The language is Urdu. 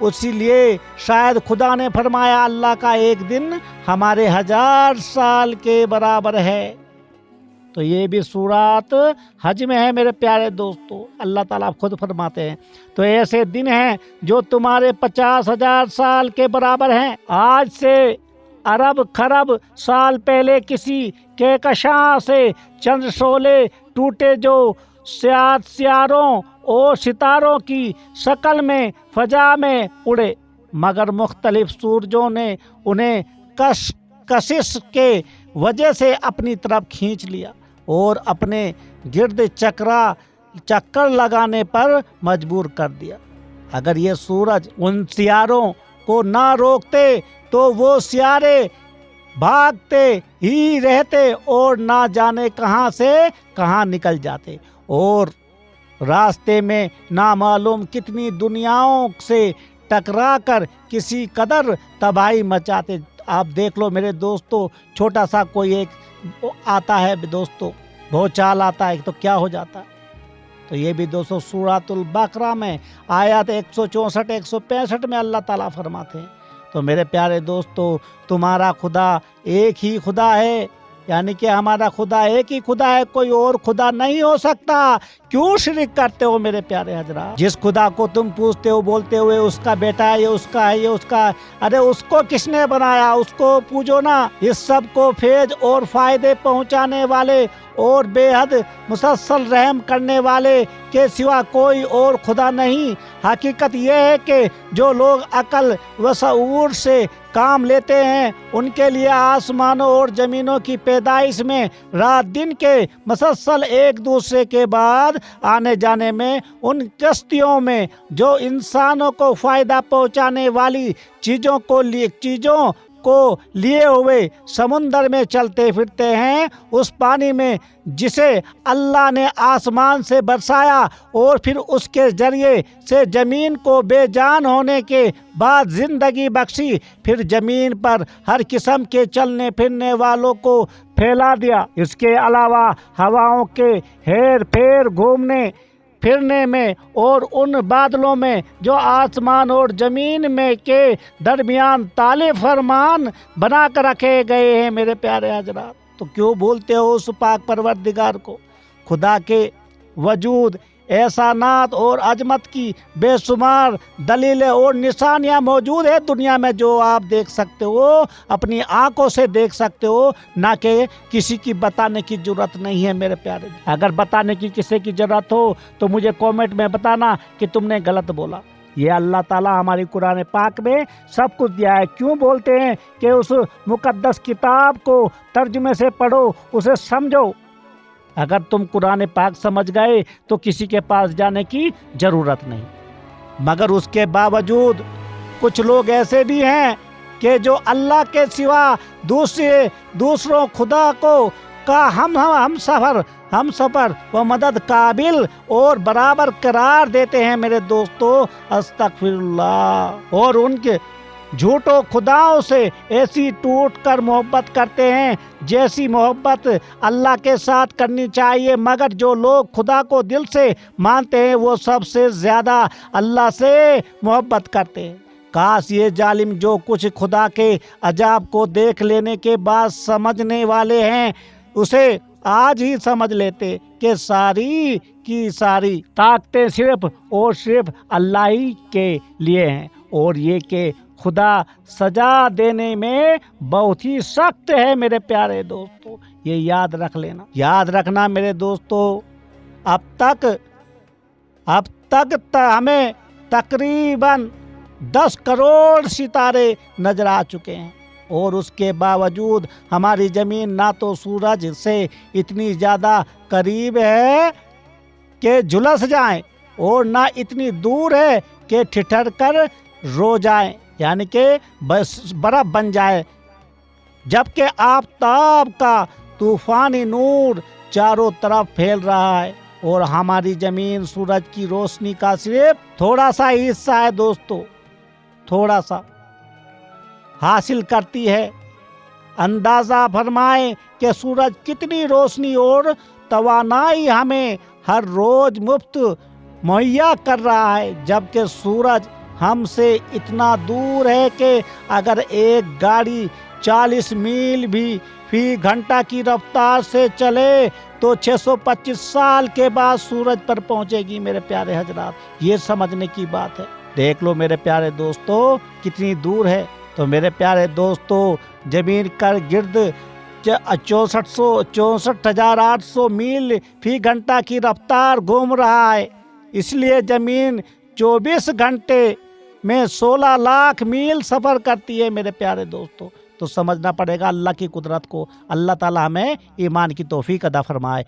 اسی لیے شاید خدا نے فرمایا اللہ کا ایک دن ہمارے 1000 سال کے برابر ہے۔ تو یہ بھی سورۃ حج میں ہے میرے پیارے دوستو، اللہ تعالیٰ خود فرماتے ہیں تو ایسے دن ہیں جو تمہارے 50,000 سال کے برابر ہیں۔ آج سے ارب خرب سال پہلے کسی کہکشاں سے چند شعلے ٹوٹے جو سیاروں اور ستاروں کی شکل میں فضا میں اڑے، مگر مختلف سورجوں نے انہیں کشش کے وجہ سے اپنی طرف کھینچ لیا اور اپنے گرد چکر لگانے پر مجبور کر دیا۔ اگر یہ سورج ان سیاروں کو نہ روکتے تو وہ سیارے بھاگتے ہی رہتے اور نہ جانے کہاں سے کہاں نکل جاتے اور راستے میں نامعلوم کتنی دنیاؤں سے ٹکرا کر کسی قدر تباہی مچاتے۔ آپ دیکھ لو میرے دوستو، چھوٹا سا کوئی ایک آتا ہے دوستو، بہت چال آتا ہے تو کیا ہو جاتا ہے۔ تو یہ بھی دوستو سورۃ البقرہ میں آیات 164 165 میں اللہ تعالیٰ فرماتے ہیں۔ تو میرے پیارے دوستو، تمہارا خدا ایک ہی خدا ہے، یعنی کہ ہمارا خدا ایک ہی خدا ہے، کوئی اور خدا نہیں ہو سکتا۔ کیوں شرک کرتے ہو میرے پیارے حضرات؟ جس خدا کو تم پوچھتے ہو بولتے ہوئے اس کا بیٹا ہے، یہ اس کا ہے، یہ اس کا ہے، ارے اس کو کس نے بنایا؟ اس کو پوجو نا۔ اس سب کو فیض اور فائدے پہنچانے والے اور بے حد مسلسل رحم کرنے والے کے سوا کوئی اور خدا نہیں۔ حقیقت یہ ہے کہ جو لوگ عقل و شعور سے کام لیتے ہیں ان کے لیے آسمانوں اور زمینوں کی پیدائش میں رات دن کے مسلسل ایک دوسرے کے بعد آنے جانے میں، ان کشتیوں میں جو انسانوں کو فائدہ پہنچانے والی چیزوں کو لیے ہوئے سمندر میں چلتے پھرتے ہیں، اس پانی میں جسے اللہ نے آسمان سے برسایا اور پھر اس کے ذریعے سے زمین کو بے جان ہونے کے بعد زندگی بخشی، پھر زمین پر ہر قسم کے چلنے پھرنے والوں کو پھیلا دیا۔ اس کے علاوہ ہواؤں کے ہیر پھیر گھومنے پھرنے میں اور ان بادلوں میں جو آسمان اور زمین میں کے درمیان تالے فرمان بنا کر رکھے گئے ہیں میرے پیارے حضرات۔ تو کیوں بھولتے ہو اس پاک پروردگار کو؟ خدا کے وجود، احسانات اور عظمت کی بے شمار دلیلیں اور نشانیاں موجود ہیں دنیا میں، جو آپ دیکھ سکتے ہو، اپنی آنکھوں سے دیکھ سکتے ہو، نہ کہ کسی کی بتانے کی ضرورت نہیں ہے میرے پیارے۔ اگر بتانے کی کسی کی ضرورت ہو تو مجھے کامنٹ میں بتانا کہ تم نے غلط بولا۔ یہ اللہ تعالیٰ ہماری قرآن پاک میں سب کچھ دیا ہے۔ کیوں بولتے ہیں کہ اس مقدس کتاب کو ترجمے سے پڑھو، اسے سمجھو؟ اگر تم قرآن پاک سمجھ گئے تو کسی کے پاس جانے کی ضرورت نہیں۔ مگر اس کے باوجود کچھ لوگ ایسے بھی ہیں کہ جو اللہ کے سوا دوسروں خدا کو کا ہم سفر و مدد قابل اور برابر قرار دیتے ہیں میرے دوستو، استغفر اللہ، اور ان کے جھوٹوں خداؤں سے ایسی ٹوٹ کر محبت کرتے ہیں جیسی محبت اللہ کے ساتھ کرنی چاہیے۔ مگر جو لوگ خدا کو دل سے مانتے ہیں وہ سب سے زیادہ اللہ سے محبت کرتے ہیں۔ کاش یہ ظالم جو کچھ خدا کے عجائب کو دیکھ لینے کے بعد سمجھنے والے ہیں اسے آج ہی سمجھ لیتے کہ ساری کی ساری طاقتیں صرف اور صرف اللہ ہی کے لیے ہیں، اور یہ کہ خدا سزا دینے میں بہت ہی سخت ہے میرے پیارے دوستو۔ یہ یاد رکھ لینا، یاد رکھنا میرے دوستو۔ اب تک ہمیں تقریباً 10 کروڑ ستارے نظر آ چکے ہیں، اور اس کے باوجود ہماری زمین نہ تو سورج سے اتنی زیادہ قریب ہے کہ جھلس جائیں، اور نہ اتنی دور ہے کہ ٹھٹر کر رو جائیں، یعنی کہ برف بن جائے، جبکہ آفتاب کا طوفانی نور چاروں طرف پھیل رہا ہے، اور ہماری زمین سورج کی روشنی کا صرف تھوڑا سا حصہ ہے دوستو، تھوڑا سا حاصل کرتی ہے۔ اندازہ فرمائیں کہ سورج کتنی روشنی اور توانائی ہمیں ہر روز مفت مہیا کر رہا ہے، جبکہ سورج ہم سے اتنا دور ہے کہ اگر ایک گاڑی 40 میل بھی فی گھنٹہ کی رفتار سے چلے تو 625 سال کے بعد سورج پر پہنچے گی میرے پیارے حضرات۔ یہ سمجھنے کی بات ہے۔ دیکھ لو میرے پیارے دوستو کتنی دور ہے۔ تو میرے پیارے دوستو زمین کا گرد 64,800 میل فی گھنٹہ کی رفتار گھوم رہا ہے۔ اس لیے زمین 24 گھنٹے میں 16 لاکھ میل سفر کرتی ہے میرے پیارے دوستو۔ تو سمجھنا پڑے گا اللہ کی قدرت کو۔ اللہ تعالی ہمیں ایمان کی توفیق عطا فرمائے۔